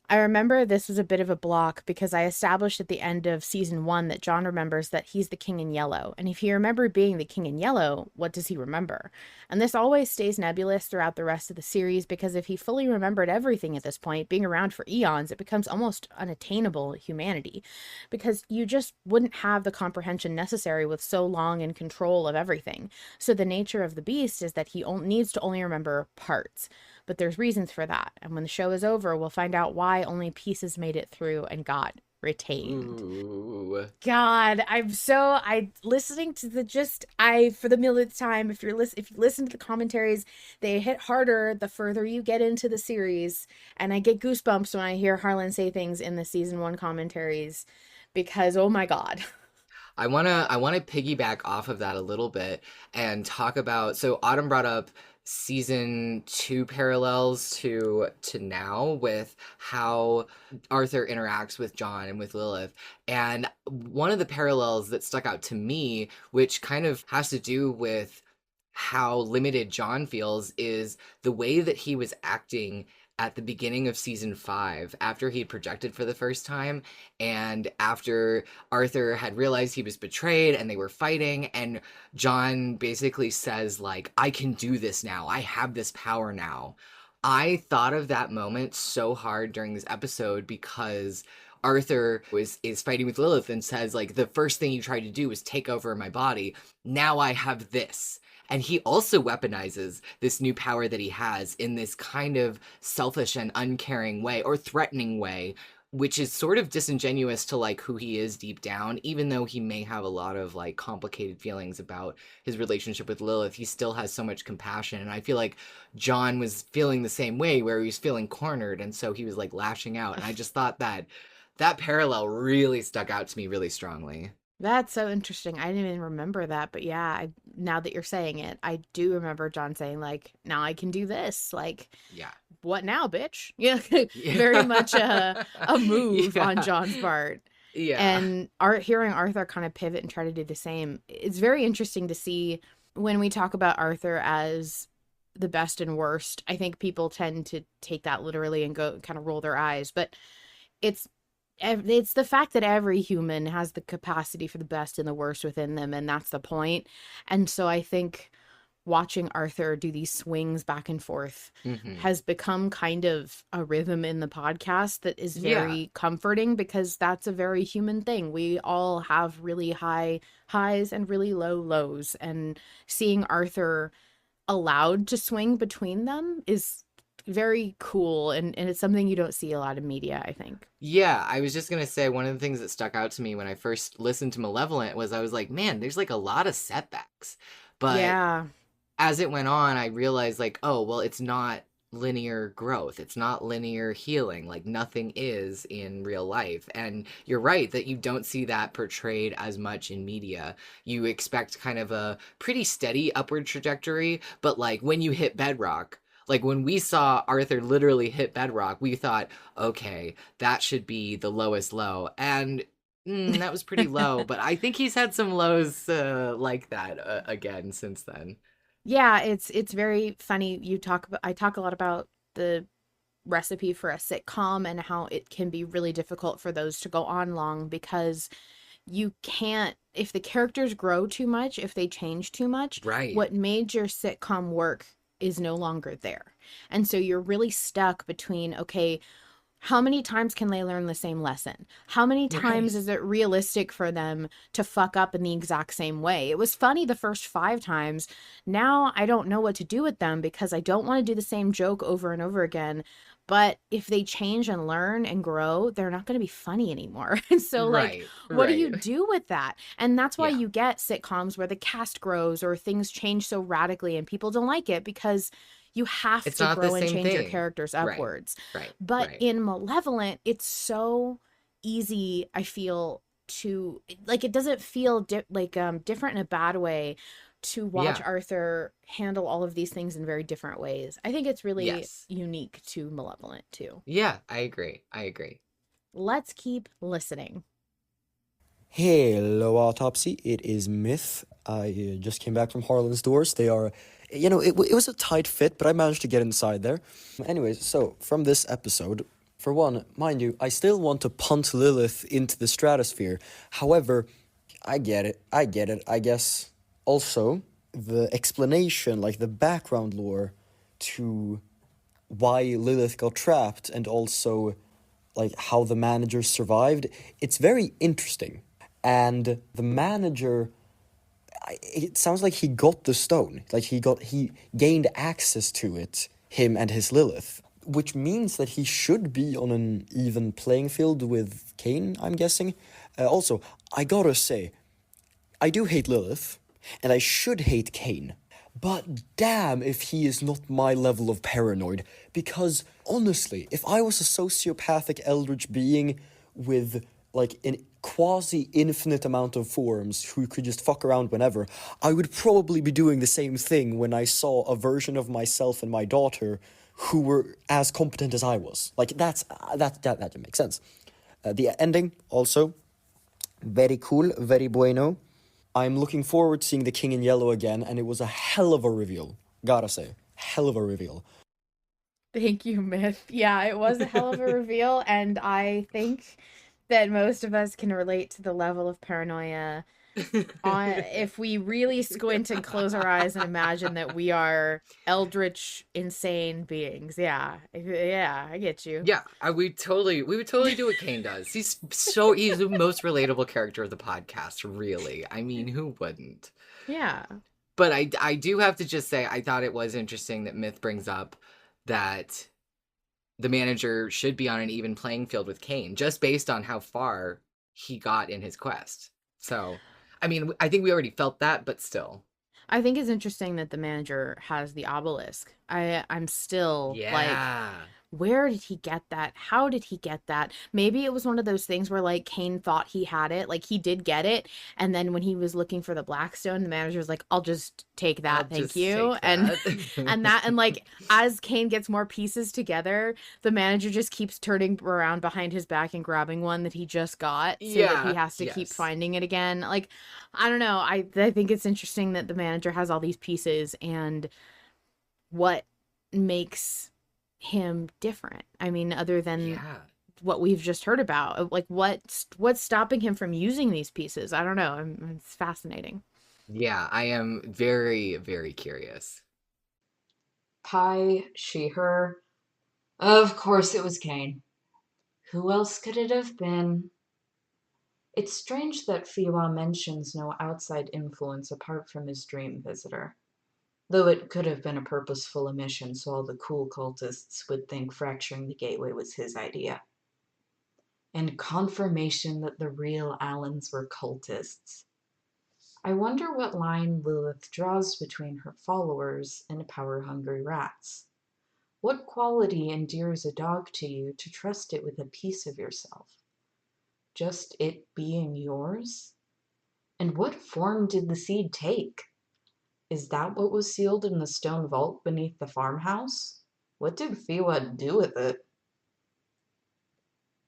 I remember this was a bit of a block because I established at the end of season 1 that John remembers that he's the king in yellow. And if he remembered being the king in yellow, what does he remember? And this always stays nebulous throughout the rest of the series because if he fully remembered everything at this point, being around for eons, it becomes almost unattainable humanity because you just wouldn't have the comprehension necessary with so long in control of everything. So the nature of the beast is that he needs to only remember parts. But there's reasons for that. And when the show is over, we'll find out why only pieces made it through and got retained. Ooh. God, I listening to for the millionth time, if you listen to the commentaries, they hit harder the further you get into the series. And I get goosebumps when I hear Harlan say things in the season 1 commentaries because, oh my God. I wanna piggyback off of that a little bit and talk about, so Autumn brought up season 2 parallels to now with how Arthur interacts with John and with Lilith. And one of the parallels that stuck out to me, which kind of has to do with how limited John feels, is the way that he was acting at the beginning of season 5 after he projected for the first time and after Arthur had realized he was betrayed and they were fighting, and John basically says like, I can do this now, I have this power now. I thought of that moment so hard during this episode because Arthur is fighting with Lilith and says like, the first thing you tried to do was take over my body, now I have this. And he also weaponizes this new power that he has in this kind of selfish and uncaring way, or threatening way, which is sort of disingenuous to like who he is deep down. Even though he may have a lot of like complicated feelings about his relationship with Lilith, he still has so much compassion. And I feel like John was feeling the same way, where he was feeling cornered, and so he was like lashing out. And I just thought that parallel really stuck out to me really strongly. That's so interesting. I didn't even remember that, but yeah, now that you're saying it, I do remember John saying like, now I can do this. Like, Yeah. what now, bitch? Yeah, very much a move on John's part. Yeah. And hearing Arthur kind of pivot and try to do the same. It's very interesting to see when we talk about Arthur as the best and worst. I think people tend to take that literally and go kind of roll their eyes, but it's the fact that every human has the capacity for the best and the worst within them, and that's the point. And so I think watching Arthur do these swings back and forth has become kind of a rhythm in the podcast that is very comforting, because that's a very human thing. We all have really high highs and really low lows, and seeing Arthur allowed to swing between them is very cool, and it's something you don't see a lot of media, I think. Yeah, I was just gonna say, one of the things that stuck out to me when I first listened to Malevolent was I was like, man, there's like a lot of setbacks. But yeah, as it went on, I realized like, oh, well, it's not linear growth. It's not linear healing. Like, nothing is in real life. And you're right that you don't see that portrayed as much in media. You expect kind of a pretty steady upward trajectory, but like when you hit bedrock, like when we saw Arthur literally hit bedrock, we thought, okay, that should be the lowest low. And that was pretty low, but I think he's had some lows like that again since then. yeah, it's very funny. I talk a lot about the recipe for a sitcom and how it can be really difficult for those to go on long, because you can't, if the characters grow too much, if they change too much, Right. what made your sitcom work is no longer there. And so you're really stuck between, okay, how many times can they learn the same lesson? How many times Right. is it realistic for them to fuck up in the exact same way? It was funny the first 5 times. Now I don't know what to do with them because I don't want to do the same joke over and over again. But if they change and learn and grow, they're not going to be funny anymore. And so, like, Right. what do you Right. do with that? And that's why Yeah. you get sitcoms where the cast grows or things change so radically and people don't like it, because you have It's to not the grow and same change your thing. characters Right. upwards. Right. But Right. in Malevolent, it's so easy, I feel, to like, it doesn't feel different in a bad way to watch Yeah. Arthur handle all of these things in very different ways. I think it's really Yes. unique to Malevolent too. Yeah, I agree. I agree. Let's keep listening. Hello, Autopsy. It is Myth. I just came back from Harlan's doors. They are, it was a tight fit, but I managed to get inside there. Anyways, so from this episode, For one, mind you, I still want to punt Lilith into the stratosphere. However, I get it, I guess. Also, the explanation, like the background lore to why Lilith got trapped and also like how the manager survived, it's very interesting. And the manager, it sounds like he got the stone, like he gained access to it, him and his Lilith, which means that he should be on an even playing field with Cain, I'm guessing. Also, I gotta say, I do hate Lilith, and I should hate Cain. But damn if he is not my level of paranoid, because honestly, if I was a sociopathic eldritch being with like an quasi-infinite amount of forms who could just fuck around whenever, I would probably be doing the same thing when I saw a version of myself and my daughter who were as competent as I was. Like that makes sense. The ending also very cool, very bueno. I'm looking forward to seeing the King in Yellow again, and it was a hell of a reveal. Gotta say, hell of a reveal. Thank you, Myth. Yeah, it was a hell of a reveal, and I think that most of us can relate to the level of paranoia on if we really squint and close our eyes and imagine that we are eldritch, insane beings. Yeah, I get you. Yeah, we would totally do what Cain does. He's the most relatable character of the podcast, really. I mean, who wouldn't? Yeah. But I do have to just say, I thought it was interesting that Myth brings up that the manager should be on an even playing field with Cain, just based on how far he got in his quest. So, I mean, I think we already felt that, but still. I think it's interesting that the manager has the obelisk. I'm still like, where did he get that? How did he get that? Maybe it was one of those things where like Cain thought he had it, like he did get it, and then when he was looking for the Blackstone, the manager was like, "I'll just take that, thank you." And and like as Cain gets more pieces together, the manager just keeps turning around behind his back and grabbing one that he just got, so that he has to keep finding it again. Like, I don't know. I think it's interesting that the manager has all these pieces and what makes him different. I mean, other than what we've just heard about, like what's stopping him from using these pieces? I don't know. It's fascinating. Yeah, I am very, very curious. Pie, she, her. Of course it was Cain. Who else could it have been? It's strange that Fiwa mentions no outside influence apart from his dream visitor. Though it could have been a purposeful omission so all the cool cultists would think fracturing the gateway was his idea. And confirmation that the real Allens were cultists. I wonder what line Lilith draws between her followers and power-hungry rats. What quality endears a dog to you to trust it with a piece of yourself? Just it being yours? And what form did the seed take? Is that what was sealed in the stone vault beneath the farmhouse? What did Fiwa do with it?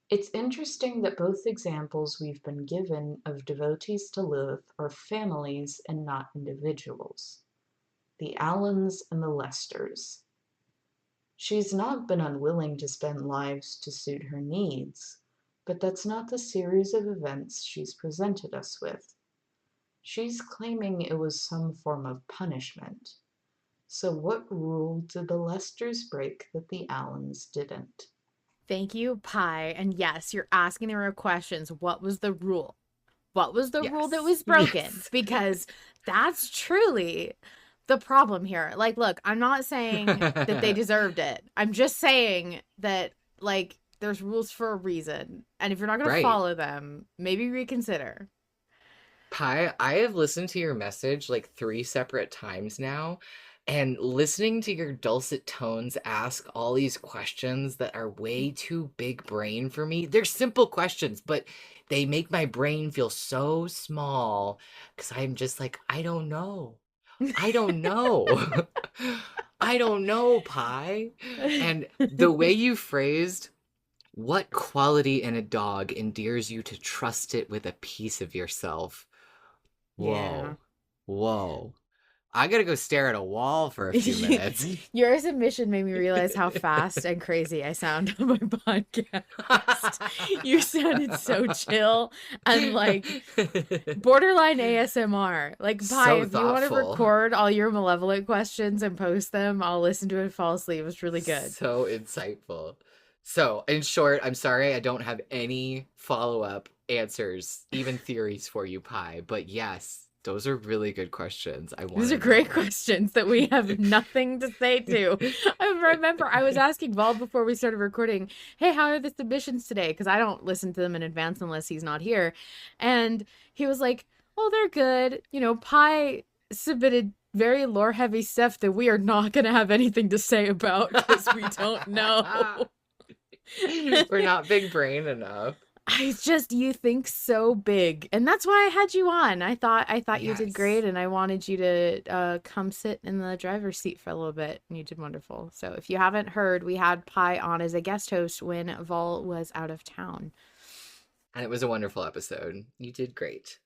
It's interesting that both examples we've been given of devotees to Lilith are families and not individuals. The Allens and the Lesters. She's not been unwilling to spend lives to suit her needs, but that's not the series of events she's presented us with. She's claiming it was some form of punishment. So what rule did the Lesters break that the Allens didn't? Thank you, Pie. And yes, you're asking the real questions. What was the rule? What was the rule that was broken? Because that's truly the problem here. Like, look, I'm not saying that they deserved it. I'm just saying that, like, there's rules for a reason. And if you're not going to follow them, maybe reconsider. Pie, I have listened to your message like 3 separate times now, and listening to your dulcet tones ask all these questions that are way too big brain for me. They're simple questions, but they make my brain feel so small because I'm just like, I don't know. I don't know. I don't know, Pie. And the way you phrased, what quality in a dog endears you to trust it with a piece of yourself? Whoa. Yeah. Whoa. I gotta go stare at a wall for a few minutes. Your submission made me realize how fast and crazy I sound on my podcast. You sounded so chill and like borderline ASMR. Like, Pi, So if you want to thoughtful. record all your malevolent questions and post them, I'll listen to it and fall asleep. It was really good. So insightful. So, in short, I'm sorry I don't have any follow-up answers, even theories for you, Pi. But yes, those are really good questions. These are great questions that we have nothing to say to. I remember I was asking Vol before we started recording, hey, how are the submissions today? Because I don't listen to them in advance unless he's not here. And he was like, well, they're good. You know, Pi submitted very lore-heavy stuff that we are not going to have anything to say about because we don't know. We're not big brain enough. You think so big, and that's why I had you on. I thought you did great, and I wanted you to come sit in the driver's seat for a little bit, and you did wonderful. So if you haven't heard, we had Pi on as a guest host when Vol was out of town, and it was a wonderful episode. You did great.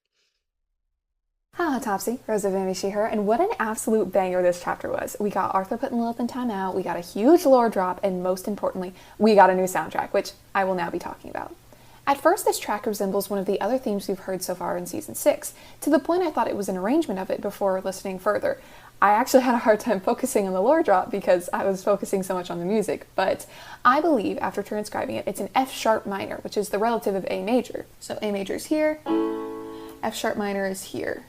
Hi, Autopsy, Rosesofenvy, she/her, and what an absolute banger this chapter was. We got Arthur putting Lilith in timeout, we got a huge lore drop, and most importantly, we got a new soundtrack, which I will now be talking about. At first, this track resembles one of the other themes we've heard so far in Season 6, to the point I thought it was an arrangement of it before listening further. I actually had a hard time focusing on the lore drop because I was focusing so much on the music, but I believe, after transcribing it, it's an F sharp minor, which is the relative of A major. So A major is here, F sharp minor is here.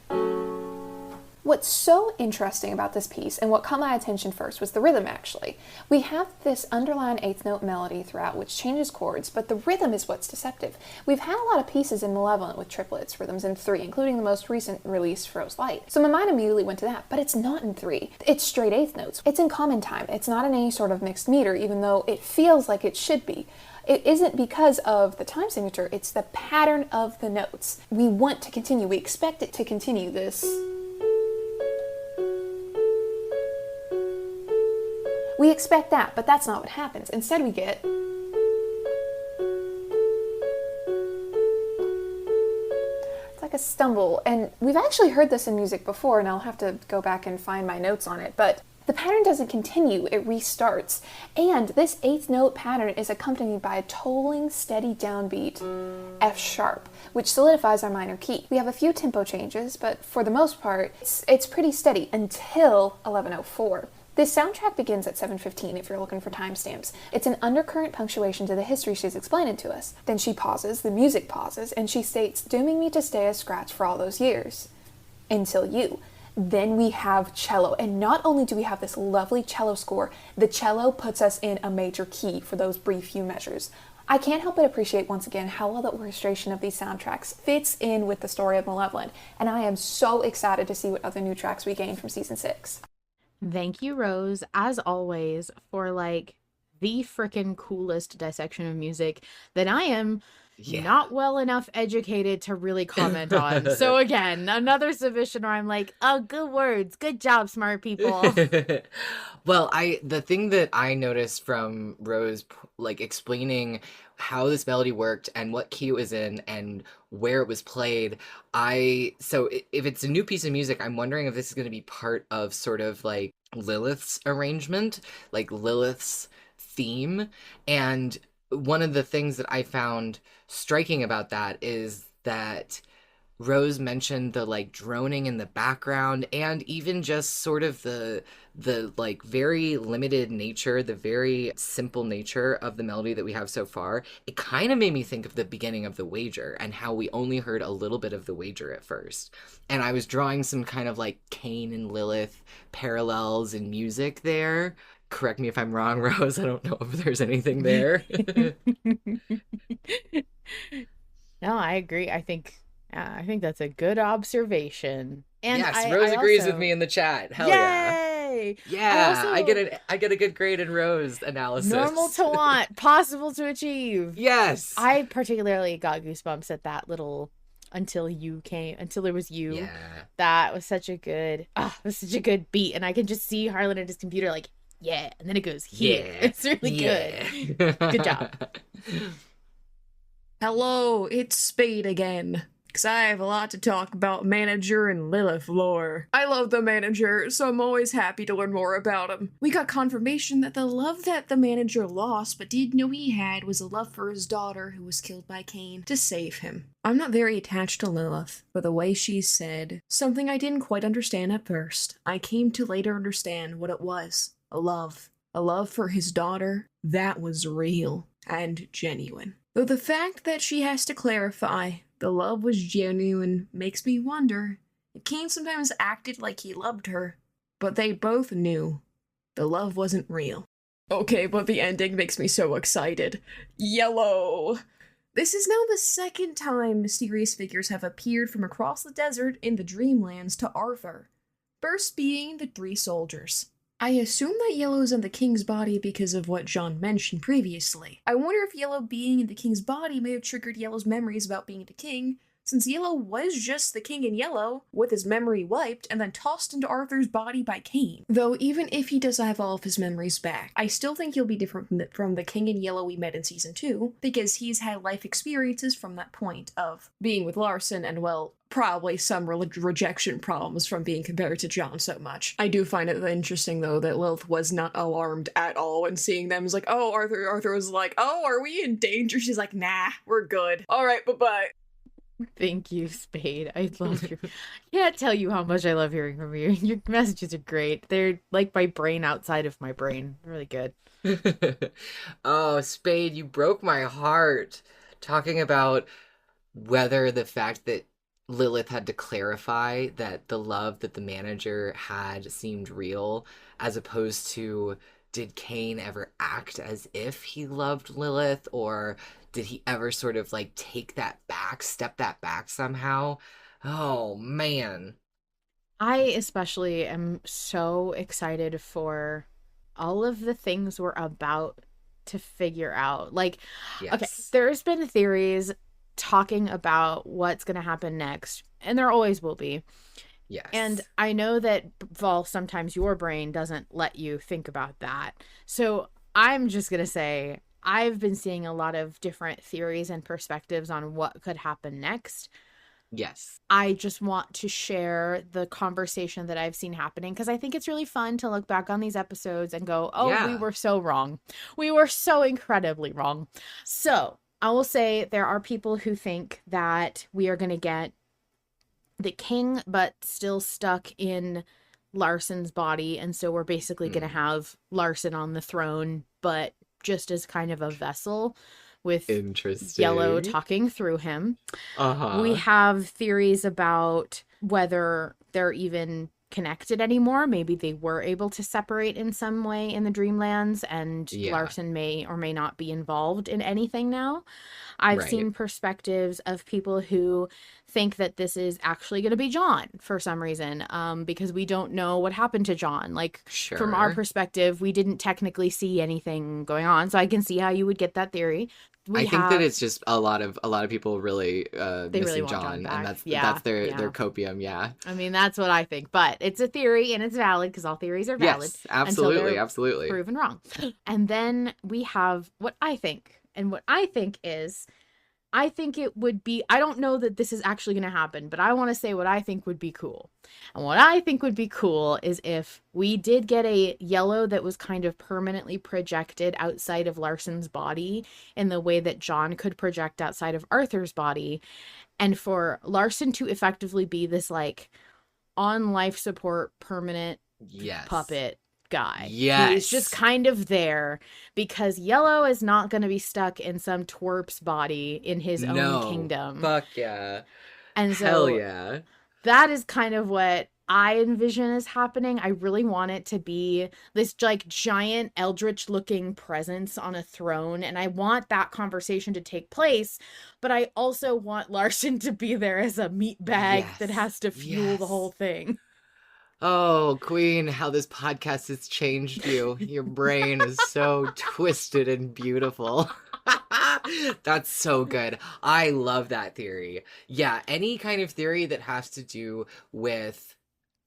What's so interesting about this piece, and what caught my attention first, was the rhythm, actually. We have this underlying eighth note melody throughout which changes chords, but the rhythm is what's deceptive. We've had a lot of pieces in Malevolent with triplets, rhythms in 3, including the most recent release, Rose Light. So my mind immediately went to that, but it's not in 3. It's straight eighth notes. It's in common time. It's not in any sort of mixed meter, even though it feels like it should be. It isn't because of the time signature, it's the pattern of the notes. We want to continue, we expect it to continue this. We expect that, but that's not what happens. Instead we get... It's like a stumble, and we've actually heard this in music before, and I'll have to go back and find my notes on it, but the pattern doesn't continue, it restarts. And this eighth note pattern is accompanied by a tolling, steady downbeat F sharp, which solidifies our minor key. We have a few tempo changes, but for the most part, it's pretty steady until 11:04. This soundtrack begins at 7:15 if you're looking for timestamps. It's an undercurrent punctuation to the history she's explaining to us. Then she pauses, the music pauses, and she states, dooming me to stay a scratch for all those years. Until you. Then we have cello, and not only do we have this lovely cello score, the cello puts us in a major key for those brief few measures. I can't help but appreciate once again how well the orchestration of these soundtracks fits in with the story of Malevolent, and I am so excited to see what other new tracks we gain from Season 6. Thank you, Rose, as always, for like the freaking coolest dissection of music that I am not well enough educated to really comment on. So again, another submission where I'm like, oh, good words. Good job, smart people. Well, the thing that I noticed from Rose, like explaining how this melody worked and what key it was in and where it was played, so if it's a new piece of music, I'm wondering if this is going to be part of sort of like Lilith's arrangement, like Lilith's theme. And one of the things that I found striking about that is that Rose mentioned the like droning in the background, and even just sort of the like very limited nature, the very simple nature of the melody that we have so far. It kind of made me think of the beginning of The Wager and how we only heard a little bit of The Wager at first. And I was drawing some kind of like Cain and Lilith parallels in music there. Correct me if I'm wrong, Rose. I don't know if there's anything there. No, I agree. I think that's a good observation. And yes, Rose agrees with me in the chat. Hell yay! Yeah, I get a good grade in Rose analysis. Normal to want, possible to achieve. Yes. I particularly got goosebumps at that little until there was you. Yeah. That was such a good beat, and I can just see Harlan at his computer like, yeah, and then it goes here. Yeah. It's really good. Good job. Hello, it's Spade again. because I have a lot to talk about Manager and Lilith lore. I love the Manager, so I'm always happy to learn more about him. We got confirmation that the love that the Manager lost but didn't know he had was a love for his daughter who was killed by Cain to save him. I'm not very attached to Lilith, but the way she said something I didn't quite understand at first, I came to later understand what it was. A love. A love for his daughter that was real and genuine. Though the fact that she has to clarify the love was genuine makes me wonder if Cain sometimes acted like he loved her, but they both knew the love wasn't real. Okay, but the ending makes me so excited. Yellow! This is now the second time mysterious figures have appeared from across the desert in the Dreamlands to Arthur, first being the 3 soldiers. I assume that Yellow is in the king's body because of what John mentioned previously. I wonder if Yellow being in the king's body may have triggered Yellow's memories about being the king, since Yellow was just the king in Yellow, with his memory wiped and then tossed into Arthur's body by Cain. Though even if he does have all of his memories back, I still think he'll be different from the king in Yellow we met in Season 2, because he's had life experiences from that point of being with Larson and, well, probably some rejection problems from being compared to John so much. I do find it interesting, though, that Lilith was not alarmed at all when seeing them. It's like, oh, Arthur was like, oh, are we in danger? She's like, nah, we're good. All right, bye-bye. Thank you, Spade. I love your... Can't tell you how much I love hearing from you. Your messages are great. They're like my brain outside of my brain. Really good. Oh, Spade, you broke my heart. Talking about whether the fact that Lilith had to clarify that the love that the manager had seemed real, as opposed to did Cain ever act as if he loved Lilith, or did he ever sort of like take that back, step that back somehow? Oh, man. I especially am so excited for all of the things we're about to figure out. Like, Yes. okay, there's been theories talking about what's going to happen next, and there always will be. Yes. And I know that, Vol, sometimes your brain doesn't let you think about that. So I'm just going to say I've been seeing a lot of different theories and perspectives on what could happen next. Yes. I just want to share the conversation that I've seen happening, because I think it's really fun to look back on these episodes and go, oh, Yeah. we were so wrong. We were so incredibly wrong. So I will say there are people who think that we are going to get the king, but still stuck in Larson's body. And so we're basically going to have Larson on the throne, but just as kind of a vessel with Interesting. Yellow talking through him. Uh-huh. We have theories about whether they're even connected anymore. Maybe they were able to separate in some way in the Dreamlands, and Larson may or may not be involved in anything now. I've seen perspectives of people who think that this is actually going to be John for some reason, because we don't know what happened to John. Like, from our perspective, we didn't technically see anything going on, so I can see how you would get that theory. I think that it's just a lot of people really missing really want John John, back. and that's Yeah, their yeah. copium. Yeah. I mean, that's what I think, but it's a theory and it's valid because all theories are valid. Yes, absolutely, until they're absolutely. proven wrong. And then we have what I think, and what I think is, I think it would be, I don't know that this is actually going to happen, but I want to say what I think would be cool. And what I think would be cool is if we did get a Yellow that was kind of permanently projected outside of Larson's body in the way that John could project outside of Arthur's body. And for Larson to effectively be this like on life support permanent puppet guy. Yes. He's just kind of there because Yellow is not going to be stuck in some twerp's body in his own kingdom. Fuck yeah. And so Hell yeah. that is kind of what I envision is happening. I really want it to be this like giant eldritch looking presence on a throne, and I want that conversation to take place, but I also want Larson to be there as a meat bag that has to fuel the whole thing. Oh, Queen, how this podcast has changed you. Your brain is so twisted and beautiful. That's so good. I love that theory. Yeah, any kind of theory that has to do with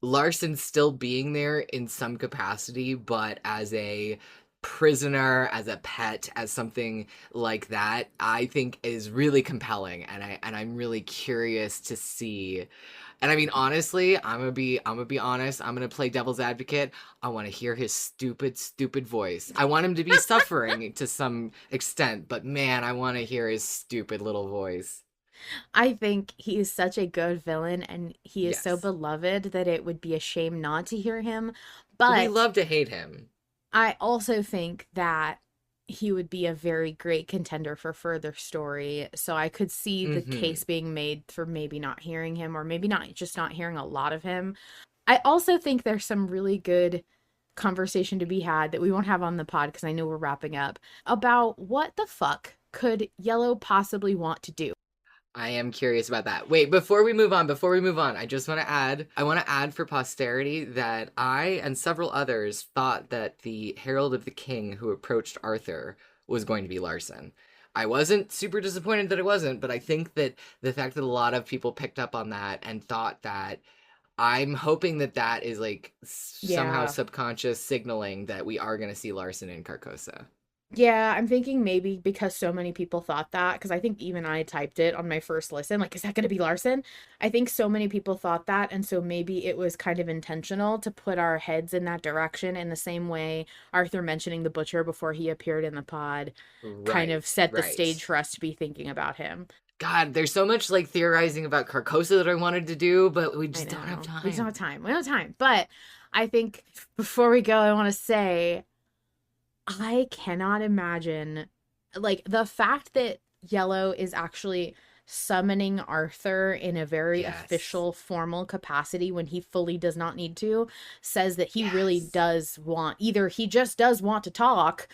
Larson still being there in some capacity, but as a prisoner, as a pet, as something like that, I think is really compelling, and I'm really curious to see. And I mean, honestly, I'm gonna be honest. I'm gonna play devil's advocate. I want to hear his stupid voice. I want him to be suffering to some extent, but man, I want to hear his stupid little voice. I think he is such a good villain and he is so Yes, beloved that it would be a shame not to hear him. we But love to hate him. I also think that he would be a very great contender for further story. So I could see the Mm-hmm. case being made for maybe not hearing him or maybe not just not hearing a lot of him. I also think there's some really good conversation to be had that we won't have on the pod because I know we're wrapping up about what the fuck could Yellow possibly want to do. I am curious about that. Wait, before we move on, I want to add for posterity that I and several others thought that the Herald of the King who approached Arthur was going to be Larson. I wasn't super disappointed that it wasn't, but I think that the fact that a lot of people picked up on that and thought that, I'm hoping that that is like somehow Yeah. subconscious signaling that we are going to see Larson in Carcosa. Yeah, I'm thinking maybe because so many people thought that, because I think even I typed it on my first listen, like, is that going to be Larson? I think so many people thought that, and so maybe it was kind of intentional to put our heads in that direction in the same way Arthur mentioning the butcher before he appeared in the pod kind Right, of set the stage right. for us to be thinking about him. God, there's so much like theorizing about Carcosa that I wanted to do, but we I just don't have know. We don't have time. time. We don't have time. But I think before we go, I want to say I cannot imagine, like, the fact that Yellow is actually summoning Arthur in a very Yes. official, formal capacity when he fully does not need to, says that he really Yes. does want, either he just does want to talk,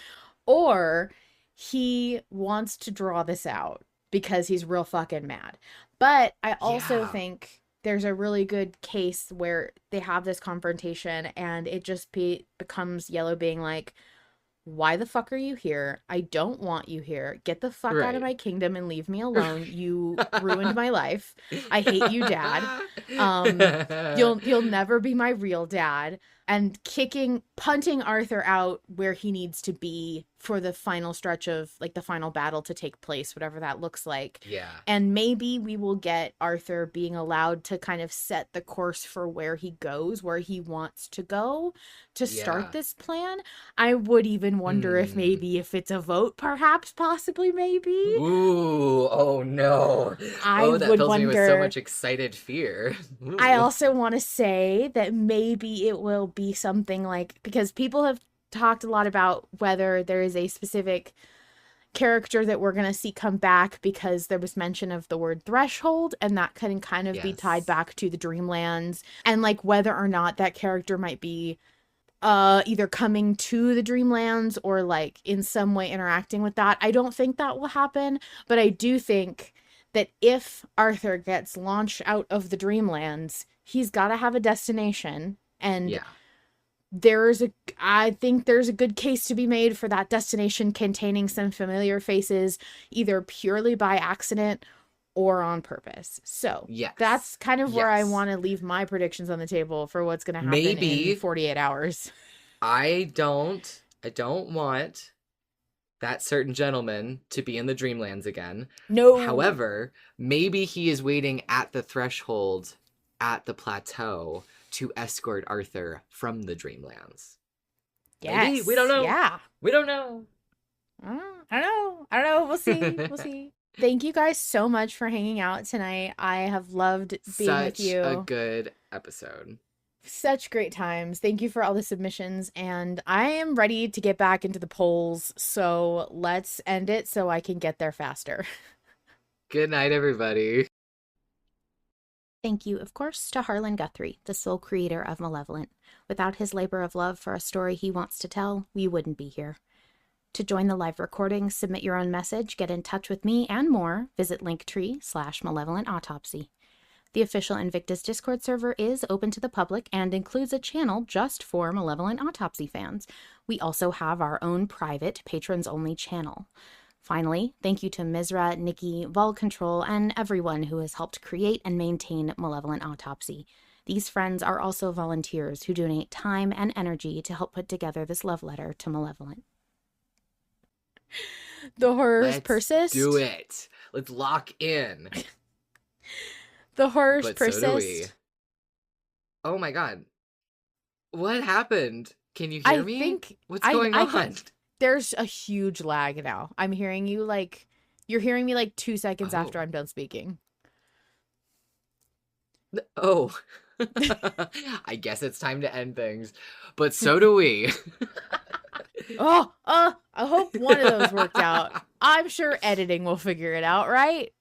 or he wants to draw this out because he's real fucking mad. But I also Yeah. think there's a really good case where they have this confrontation and it just becomes Yellow being like, why the fuck are you here? I don't want you here. Get the fuck out of Right. my kingdom and leave me alone. You ruined my life. I hate you, dad. You'll never be my real dad. And punting Arthur out where he needs to be for the final stretch of, like, the final battle to take place, whatever that looks like. Yeah. And maybe we will get Arthur being allowed to kind of set the course for where he goes, where he wants to go to start Yeah. this plan. I would even wonder if Hmm. maybe if it's a vote, perhaps, possibly, maybe. Ooh, oh no. I Oh, that would fills me with so wonder. much excited fear. I Ooh. also want to say that maybe it will be something like, because people have talked a lot about whether there is a specific character that we're going to see come back because there was mention of the word threshold, and that can kind of be tied Yes. back to the Dreamlands, and like whether or not that character might be either coming to the Dreamlands or like in some way interacting with that. I don't think that will happen, but I do think that if Arthur gets launched out of the Dreamlands, he's got to have a destination, and Yeah. I think there's a good case to be made for that destination containing some familiar faces, either purely by accident or on purpose. So Yes. that's kind of where I Yes. want to leave my predictions on the table for what's going to happen in Maybe 48 hours. I don't want that certain gentleman to be in the Dreamlands again. No. However, maybe he is waiting at the threshold at the plateau to escort Arthur from the Dreamlands. Maybe, we don't Yes. know. Yeah. We don't know. I don't know. I don't know. We'll see. We'll see. Thank you guys so much for hanging out tonight. I have loved being with Such a you. good episode. Such great times. Thank you for all the submissions. And I am ready to get back into the polls. So let's end it so I can get there faster. Good night, everybody. Thank you, of course, to Harlan Guthrie, the sole creator of Malevolent. Without his labor of love for a story he wants to tell, we wouldn't be here. To join the live recording, submit your own message, get in touch with me, and more, visit linktree/Malevolent Autopsy. The official Invictus Discord server is open to the public and includes a channel just for Malevolent Autopsy fans. We also have our own private, patrons-only channel. Finally, thank you to Mizra, Nikki, Vol Control, and everyone who has helped create and maintain Malevolent Autopsy. These friends are also volunteers who donate time and energy to help put together this love letter to Malevolent. The horrors Let's persist. do it. Let's lock in. The horrors But persist. so do we. Oh my god. What happened? Can you I hear me? think What's going on? think there's a huge lag now. I'm hearing you like you're hearing me like 2 seconds after I'm done speaking. Oh. I guess it's time to end things. But so do we. I hope one of those worked out. I'm sure editing will figure it out, right?